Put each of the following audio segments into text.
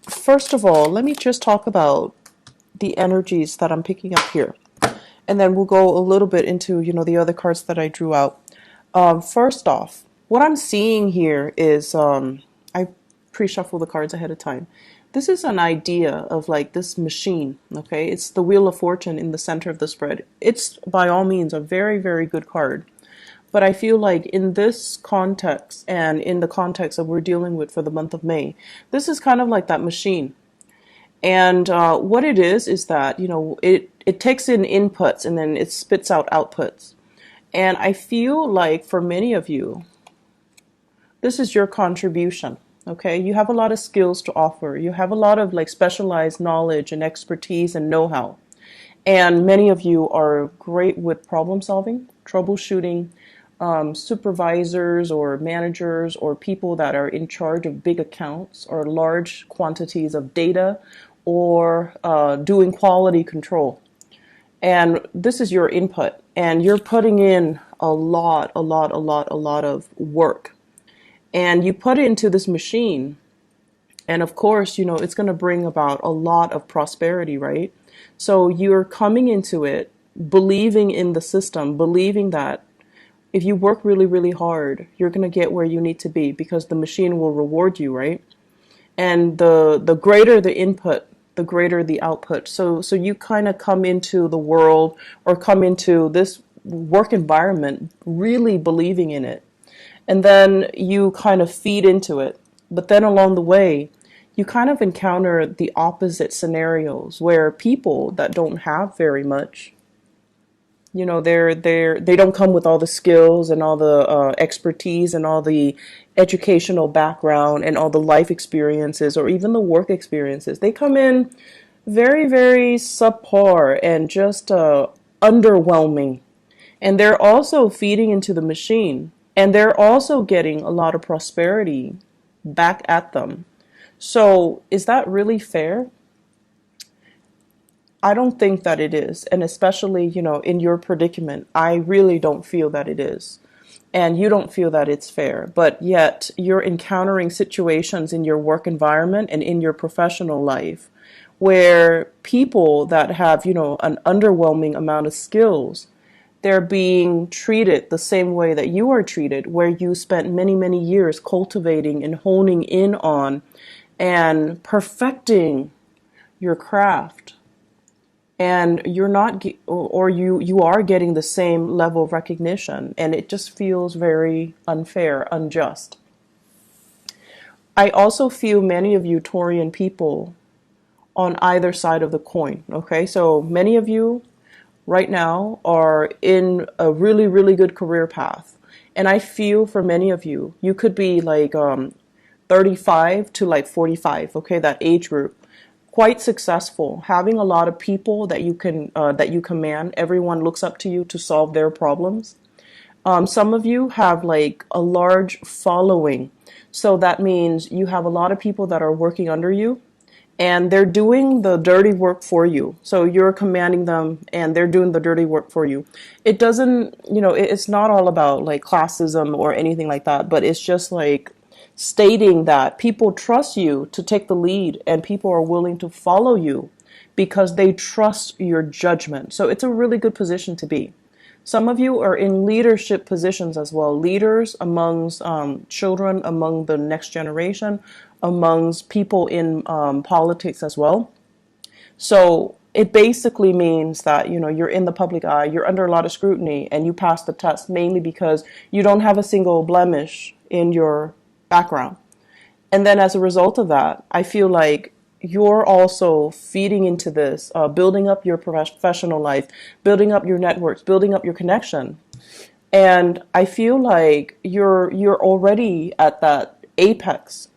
first of all, let me just talk about the energies that I'm picking up here. And then we'll go a little bit into, the other cards that I drew out. First off, what I'm seeing here is I pre-shuffle the cards ahead of time. This is an idea of like this machine, okay? It's the Wheel of Fortune in the center of the spread. It's by all means a very, very good card. But I feel like in this context and in the context that we're dealing with for the month of May, this is kind of like that machine. And what it is that, it takes in inputs and then it spits out outputs. And I feel like for many of you, this is your contribution. Okay, you have a lot of skills to offer. You have a lot of like specialized knowledge and expertise and know-how. And many of you are great with problem solving, troubleshooting, supervisors or managers or people that are in charge of big accounts or large quantities of data or doing quality control. And this is your input, and you're putting in a lot of work. And you put it into this machine, and of course, it's going to bring about a lot of prosperity, right? So you're coming into it believing in the system, believing that if you work really, really hard, you're going to get where you need to be because the machine will reward you, right? And the greater the input, the greater the output. So you kind of come into the world or come into this work environment really believing in it. And then you kind of feed into it. But then along the way, you kind of encounter the opposite scenarios where people that don't have very much, they don't come with all the skills and all the expertise and all the educational background and all the life experiences or even the work experiences. They come in very, very subpar and just underwhelming. And they're also feeding into the machine. And they're also getting a lot of prosperity back at them. So is that really fair? I don't think that it is. And especially, in your predicament, I really don't feel that it is. And you don't feel that it's fair. But yet you're encountering situations in your work environment and in your professional life where people that have, an underwhelming amount of skills, they're being treated the same way that you are treated, where you spent many, many years cultivating and honing in on and perfecting your craft. And you're not, or you are getting the same level of recognition, and it just feels very unfair, unjust. I also feel many of you Taurian people on either side of the coin, okay? So many of you right now are in a really, really good career path. And I feel for many of you, you could be like 35 to like 45, okay, that age group. Quite successful, having a lot of people that you command. Everyone looks up to you to solve their problems. Some of you have like a large following. So that means you have a lot of people that are working under you and they're doing the dirty work for you. So you're commanding them and they're doing the dirty work for you. It doesn't, it's not all about like classism or anything like that, but it's just like stating that people trust you to take the lead and people are willing to follow you because they trust your judgment. So it's a really good position to be. Some of you are in leadership positions as well, leaders amongst children, among the next generation, amongst people in politics as well. So it basically means that, you're in the public eye, you're under a lot of scrutiny, and you pass the test mainly because you don't have a single blemish in your background. And then as a result of that, I feel like you're also feeding into this, building up your professional life, building up your networks, building up your connection. And I feel like you're already at that apex.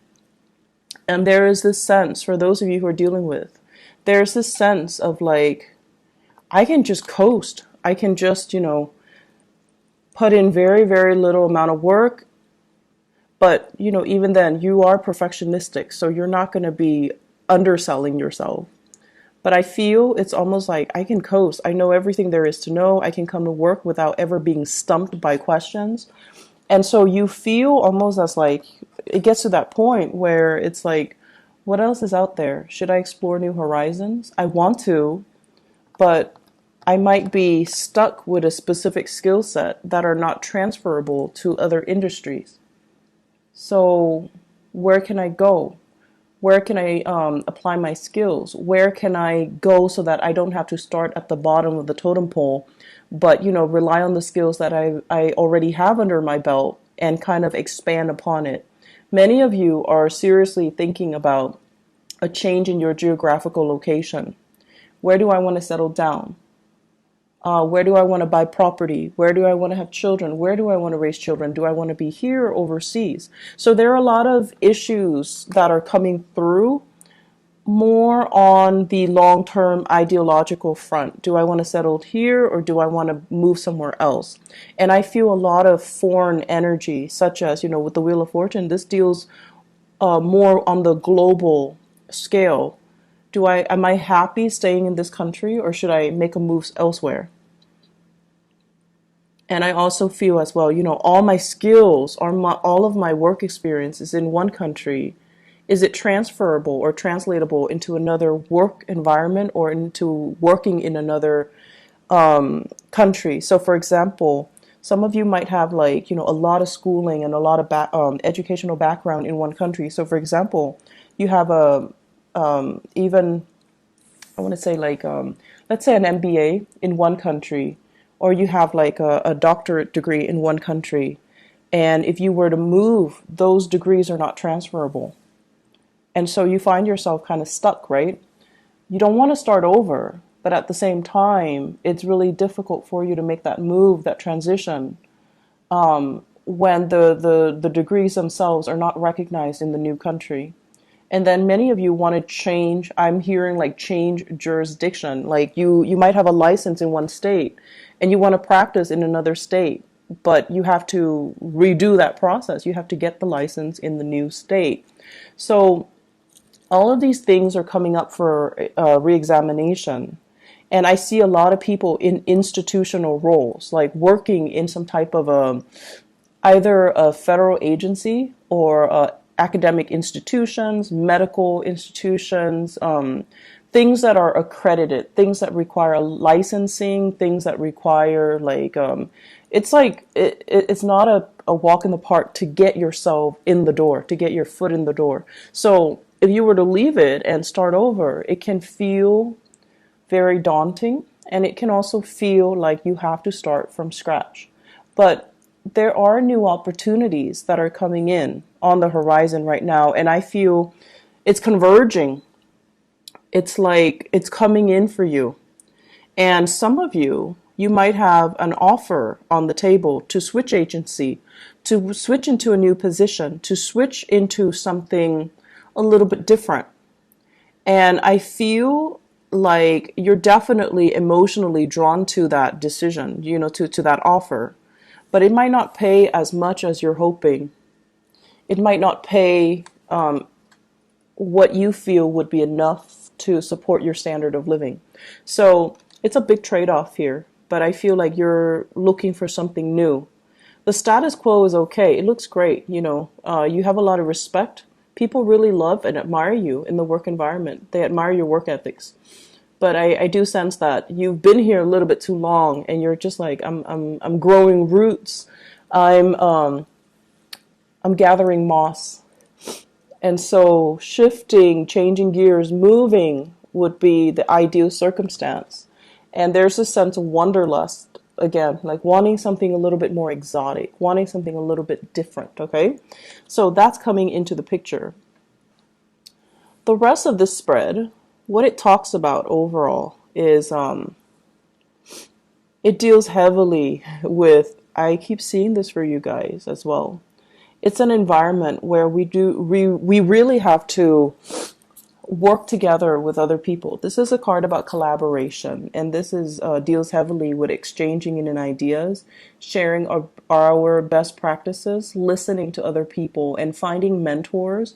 And there is this sense, for those of you who are dealing with, there's this sense of like, I can just coast. I can just, put in very, very little amount of work. But, even then, you are perfectionistic, so you're not going to be underselling yourself. But I feel it's almost like I can coast. I know everything there is to know. I can come to work without ever being stumped by questions. And so you feel almost as like, it gets to that point where it's like, What else is out there? Should I explore new horizons? I want to, but I might be stuck with a specific skill set that are not transferable to other industries. So, where can I go? Where can I apply my skills? Where can I go so that I don't have to start at the bottom of the totem pole, but rely on the skills that I already have under my belt and kind of expand upon it. Many of you are seriously thinking about a change in your geographical location. Where do I want to settle down? Where do I want to buy property? Where do I want to have children? Where do I want to raise children? Do I want to be here or overseas? So there are a lot of issues that are coming through more on the long-term ideological front. Do I want to settle here or do I want to move somewhere else? And I feel a lot of foreign energy, such as, with the Wheel of Fortune, this deals more on the global scale. Am I happy staying in this country or should I make a move elsewhere? And I also feel as well, all my skills or all of my work experience is in one country. Is it transferable or translatable into another work environment or into working in another country? So, for example, some of you might have a lot of schooling and a lot of educational background in one country. So, for example, you have even I want to say let's say an MBA in one country, or you have a doctorate degree in one country. And if you were to move, those degrees are not transferable. And so you find yourself kind of stuck, right? You don't want to start over, but at the same time, it's really difficult for you to make that move, that transition, when the degrees themselves are not recognized in the new country. And then many of you want to change. I'm hearing change jurisdiction. You might have a license in one state and you want to practice in another state, but you have to redo that process. You have to get the license in the new state. So all of these things are coming up for reexamination. And I see a lot of people in institutional roles, working in some type of either a federal agency or academic institutions, medical institutions, things that are accredited, things that require licensing, things that require it's not a walk in the park to get yourself in the door, to get your foot in the door. So if you were to leave it and start over, it can feel very daunting, and it can also feel like you have to start from scratch. But there are new opportunities that are coming in on the horizon right now, and I feel it's converging. It's it's coming in for you. And some of you, you might have an offer on the table to switch agency, to switch into a new position, to switch into something a little bit different. And I feel like you're definitely emotionally drawn to that decision, to that offer. But it might not pay as much as you're hoping. It might not pay what you feel would be enough to support your standard of living. So it's a big trade-off here, but I feel like you're looking for something new. The status quo is okay. It looks great. You have a lot of respect. People really love and admire you in the work environment. They admire your work ethics. But I do sense that you've been here a little bit too long, and you're just I'm growing roots. I'm gathering moss. And so shifting, changing gears, moving would be the ideal circumstance. And there's a sense of wanderlust, again, wanting something a little bit more exotic, wanting something a little bit different, okay? So that's coming into the picture. The rest of this spread, what it talks about overall is it deals heavily with, I keep seeing this for you guys as well. It's an environment where we really have to work together with other people. This is a card about collaboration, and this is deals heavily with exchanging in ideas, sharing our best practices, listening to other people, and finding mentors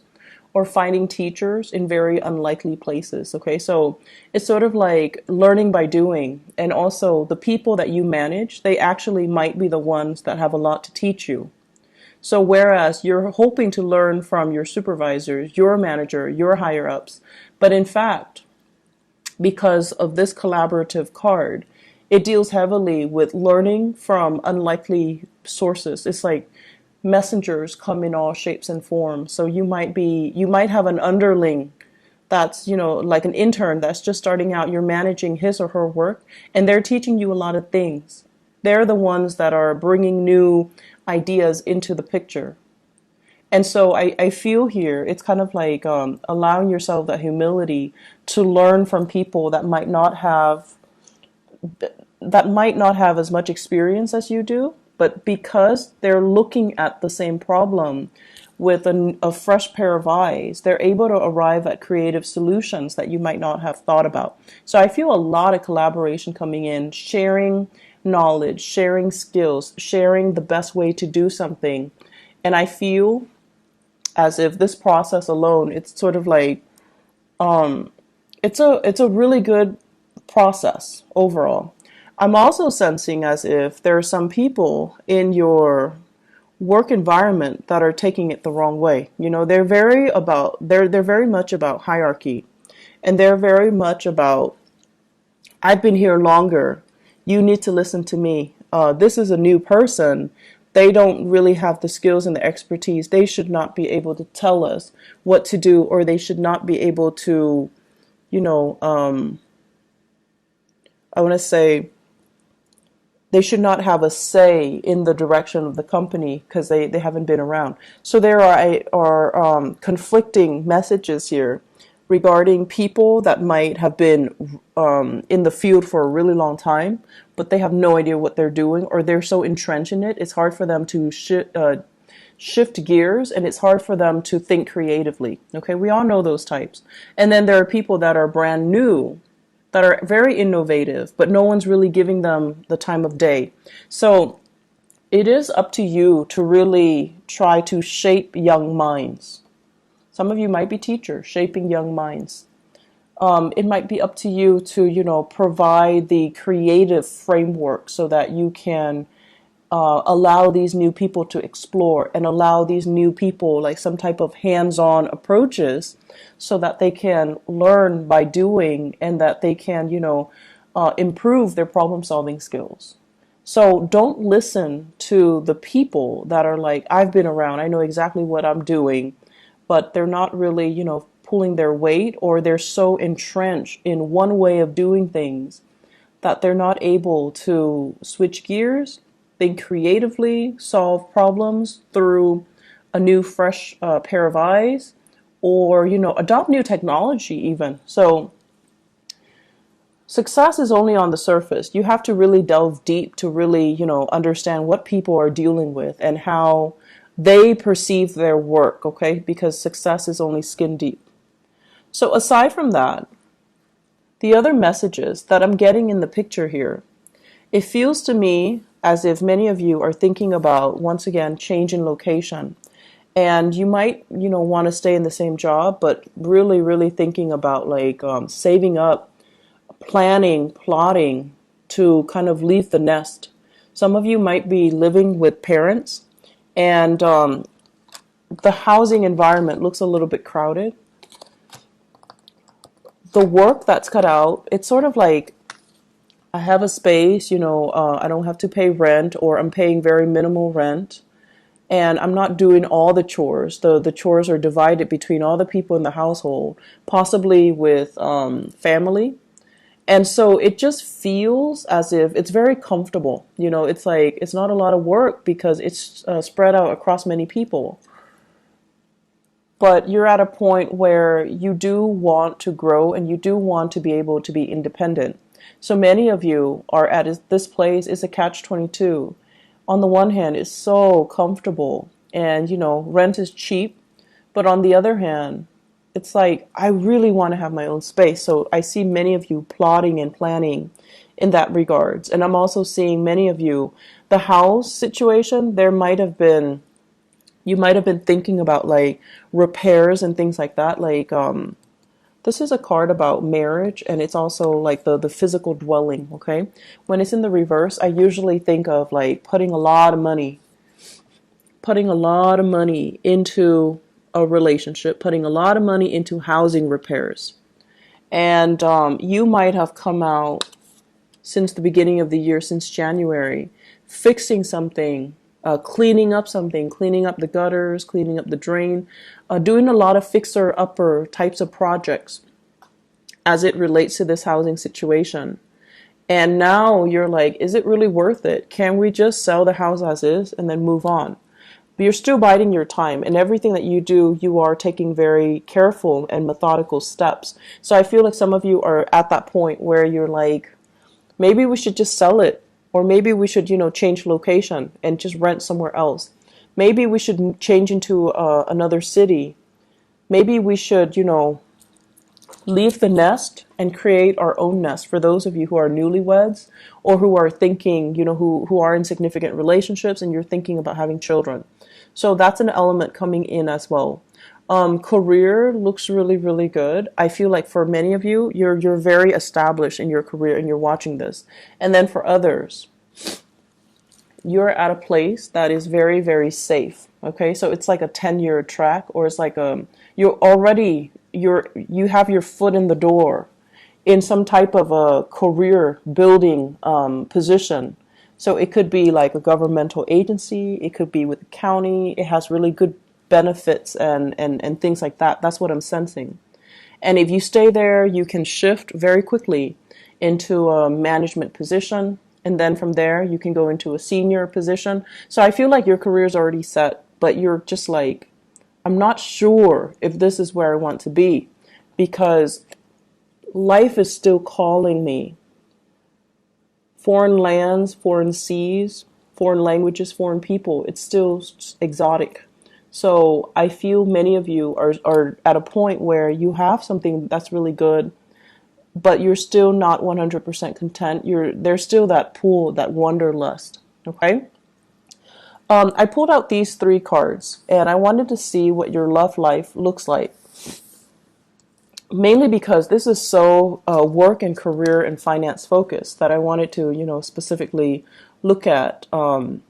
or finding teachers in very unlikely places. Okay, so it's sort of like learning by doing, and also the people that you manage, they actually might be the ones that have a lot to teach you. So whereas you're hoping to learn from your supervisors, your manager, your higher ups, but in fact, because of this collaborative card, it deals heavily with learning from unlikely sources. It's like messengers come in all shapes and forms. So you might have an underling that's, like an intern that's just starting out. You're managing his or her work, and they're teaching you a lot of things. They're the ones that are bringing new ideas into the picture. And so I feel here it's kind of like allowing yourself that humility to learn from people that might not have as much experience as you do, but because they're looking at the same problem with a fresh pair of eyes, they're able to arrive at creative solutions that you might not have thought about. So I feel a lot of collaboration coming in, sharing knowledge, sharing skills, sharing the best way to do something. And I feel as if this process alone, it's sort of like it's a really good process overall. I'm also sensing as if there are some people in your work environment that are taking it the wrong way. They're very much about hierarchy, and they're very much about, I've been here longer. You need to listen to me. This is a new person. They don't really have the skills and the expertise. They should not be able to tell us what to do, or they should not be able to, you know, I want to say, they should not have a say in the direction of the company because they haven't been around. So there are conflicting messages here regarding people that might have been in the field for a really long time, but they have no idea what they're doing, or they're so entrenched in it, it's hard for them to shift gears, and it's hard for them to think creatively. Okay, we all know those types. And then there are people that are brand new, that are very innovative, but no one's really giving them the time of day. So it is up to you to really try to shape young minds. Some of you might be teachers, shaping young minds. It might be up to you to, provide the creative framework so that you can allow these new people to explore, and allow these new people like some type of hands-on approaches so that they can learn by doing, and that they can, improve their problem-solving skills. So don't listen to the people that are like, I've been around, I know exactly what I'm doing, but they're not really, pulling their weight, or they're so entrenched in one way of doing things that they're not able to switch gears, think creatively, solve problems through a new, fresh pair of eyes, or, adopt new technology even. So success is only on the surface. You have to really delve deep to really, understand what people are dealing with and how they perceive their work, okay? Because success is only skin deep. So aside from that, the other messages that I'm getting in the picture here, it feels to me as if many of you are thinking about, once again, change in location. And you might, want to stay in the same job, but really, really thinking about like saving up, planning, plotting to kind of leave the nest. Some of you might be living with parents, and the housing environment looks a little bit crowded. The work that's cut out, it's sort of like, I have a space, I don't have to pay rent, or I'm paying very minimal rent, and I'm not doing all the chores. The chores are divided between all the people in the household, possibly with family. And so it just feels as if it's very comfortable. It's like, it's not a lot of work because it's spread out across many people. But you're at a point where you do want to grow, and you do want to be able to be independent. So many of you are at this place is a catch-22. On the one hand, it's so comfortable, and rent is cheap, but on the other hand, it's like, I really want to have my own space. So I see many of you plotting and planning in that regards. And I'm also seeing many of you, the house situation, you might have been thinking about like repairs and things like that. Like, this is a card about marriage, and it's also like the physical dwelling, okay? When it's in the reverse, I usually think of like putting a lot of money putting a lot of money into a relationship, putting a lot of money into housing repairs. And you might have come out since the beginning of the year, since January, fixing something, cleaning up something, cleaning up the gutters, cleaning up the drain, doing a lot of fixer-upper types of projects as it relates to this housing situation. And now you're like, is it really worth it? Can we just sell the house as is and then move on? But you're still biding your time, and everything that you do, you are taking very careful and methodical steps. So I feel like some of you are at that point where you're like, maybe we should just sell it, or maybe we should, change location and just rent somewhere else. Maybe we should change into another city. Maybe we should, leave the nest and create our own nest for those of you who are newlyweds or who are thinking, who are in significant relationships and you're thinking about having children. So that's an element coming in as well. Career looks really, really good. I feel like for many of you, you're very established in your career and you're watching this. And then for others, you're at a place that is very, very safe. Okay, so it's like a 10-year track, or it's like you have your foot in the door in some type of a career building position. So it could be like a governmental agency, it could be with the county, it has really good benefits and things like that. That's what I'm sensing. And if you stay there, you can shift very quickly into a management position. And then from there, you can go into a senior position. So I feel like your career is already set, but you're just like, I'm not sure if this is where I want to be, because life is still calling me. Foreign lands, foreign seas, foreign languages, foreign people, it's still exotic. So I feel many of you are at a point where you have something that's really good, but you're still not 100% content. There's still that pull, that wanderlust. Okay. I pulled out these 3 cards, and I wanted to see what your love life looks like. Mainly because this is so work and career and finance focused that I wanted to, specifically look at other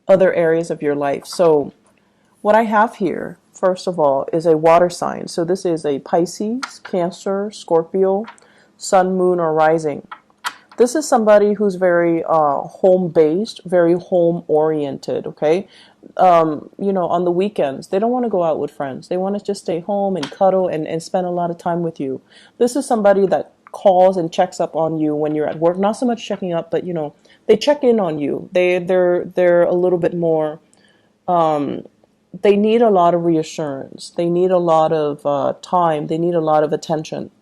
areas of your life. So what I have here, first of all, is a water sign. So this is a Pisces, Cancer, Scorpio, Sun, Moon, or Rising. This is somebody who's very home-based, very home-oriented, okay? On the weekends, they don't want to go out with friends. They want to just stay home and cuddle and spend a lot of time with you. This is somebody that calls and checks up on you when you're at work. Not so much checking up, but, they check in on you. They're a little bit more, they need a lot of reassurance. They need a lot of time. They need a lot of attention.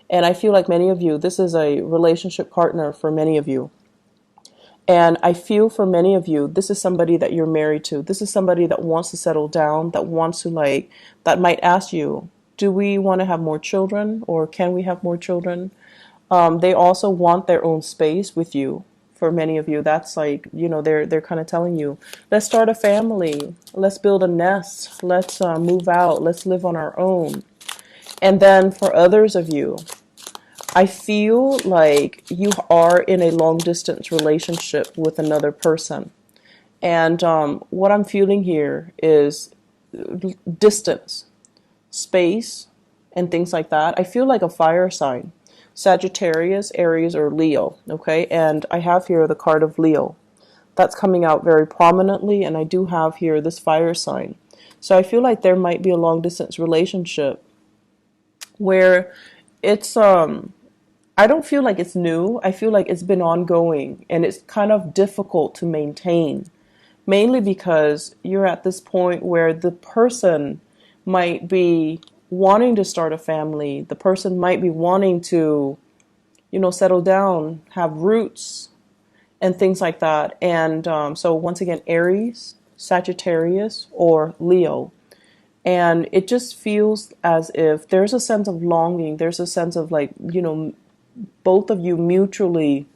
And I feel like many of you, this is a relationship partner for many of you. And I feel for many of you, this is somebody that you're married to. This is somebody that wants to settle down, that wants to that might ask you, do we want to have more children, or can we have more children? They also want their own space with you. For many of you, that's they're kind of telling you, let's start a family, let's build a nest, let's move out, let's live on our own. And then for others of you, I feel like you are in a long distance relationship with another person. And what I'm feeling here is distance, space, and things like that. I feel like a fire sign, Sagittarius, Aries, or Leo. Okay. And I have here the card of Leo. That's coming out very prominently. And I do have here this fire sign. So I feel like there might be a long distance relationship where it's I don't feel like it's new. I feel like it's been ongoing and it's kind of difficult to maintain, mainly because you're at this point where the person might be wanting to start a family. The person might be wanting to, settle down, have roots and things like that. And so once again, Aries, Sagittarius, or Leo. And it just feels as if there's a sense of longing. There's a sense of both of you mutually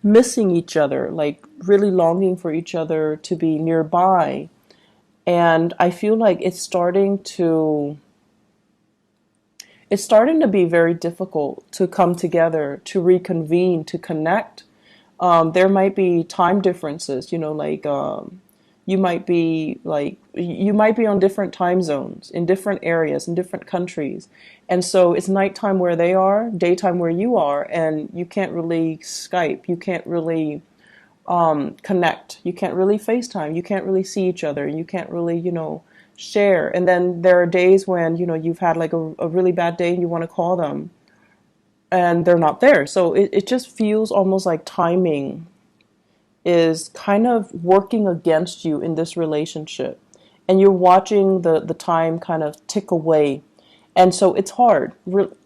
missing each other, really longing for each other to be nearby. And I feel like it's starting to be very difficult to come together, to reconvene, to connect. There might be time differences, You might be like, you might be on different time zones, in different areas, in different countries. And so it's nighttime where they are, daytime where you are, and you can't really Skype. You can't really connect. You can't really FaceTime. You can't really see each other. You can't really, share. And then there are days when, you've had like a really bad day and you want to call them and they're not there. So it just feels almost like timing is kind of working against you in this relationship. And you're watching the time kind of tick away. And so it's hard.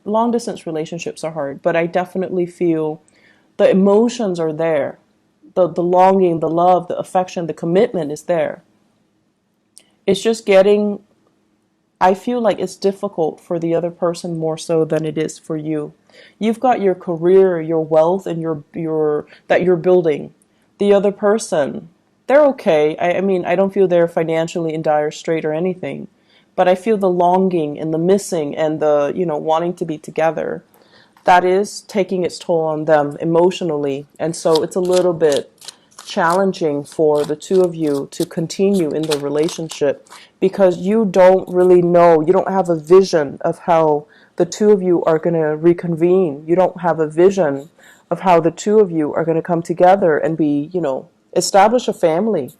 Long distance relationships are hard, but I definitely feel the emotions are there. The longing, the love, the affection, the commitment is there. It's just getting, I feel like it's difficult for the other person more so than it is for you. You've got your career, your wealth, and your that you're building. The other person, they're okay. I mean, I don't feel they're financially in dire strait or anything, but I feel the longing and the missing and the, wanting to be together. That is taking its toll on them emotionally. And so it's a little bit challenging for the two of you to continue in the relationship because you don't really know, you don't have a vision of how the two of you are going to reconvene. You don't have a vision of how the two of you are going to come together and be, establish a family.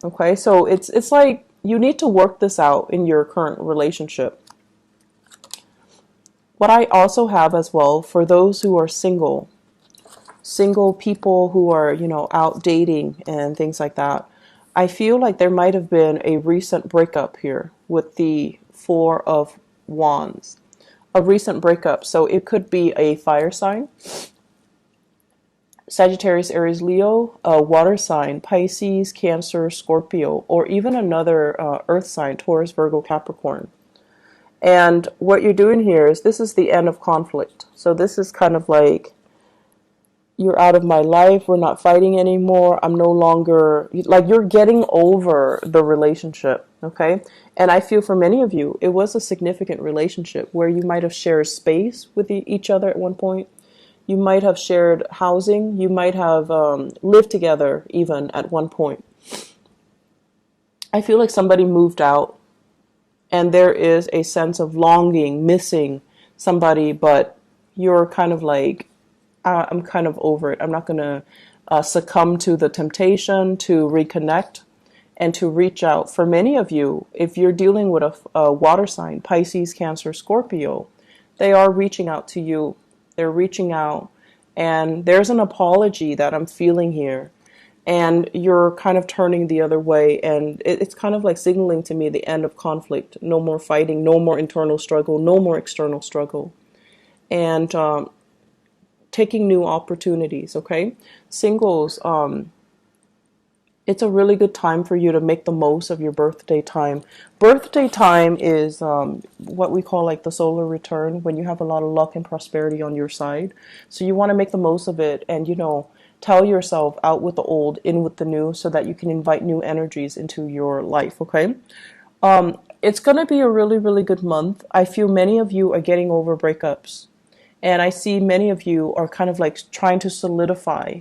Okay, so it's like you need to work this out in your current relationship. What I also have as well for those who are single people who are, out dating and things like that, I feel like there might have been a recent breakup here with the Four of Wands. A recent breakup. So it could be a fire sign, Sagittarius, Aries, Leo, a water sign, Pisces, Cancer, Scorpio, or even another earth sign, Taurus, Virgo, Capricorn. And what you're doing here is this is the end of conflict. So this is kind of like, you're out of my life. We're not fighting anymore. I'm no longer, like, you're getting over the relationship. Okay. And I feel for many of you, it was a significant relationship where you might have shared space with each other at one point. You might have shared housing. You might have lived together even at one point. I feel like somebody moved out and there is a sense of longing, missing somebody, but you're kind of like, I'm kind of over it. I'm not going to succumb to the temptation to reconnect and to reach out. For many of you, if you're dealing with a water sign, Pisces, Cancer, Scorpio, they are reaching out to you. They're reaching out. And there's an apology that I'm feeling here. And you're kind of turning the other way. And it's kind of like signaling to me the end of conflict. No more fighting, no more internal struggle, no more external struggle. And taking new opportunities, okay? Singles, it's a really good time for you to make the most of your birthday time. Birthday time is what we call like the solar return, when you have a lot of luck and prosperity on your side. So you want to make the most of it and, tell yourself out with the old, in with the new, so that you can invite new energies into your life, okay? It's going to be a really, really good month. I feel many of you are getting over breakups. And I see many of you are kind of like trying to solidify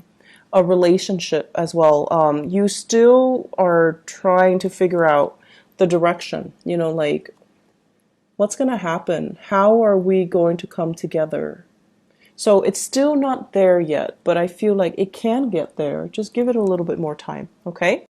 a relationship as well. You still are trying to figure out the direction, like what's going to happen? How are we going to come together? So it's still not there yet, but I feel like it can get there. Just give it a little bit more time, okay?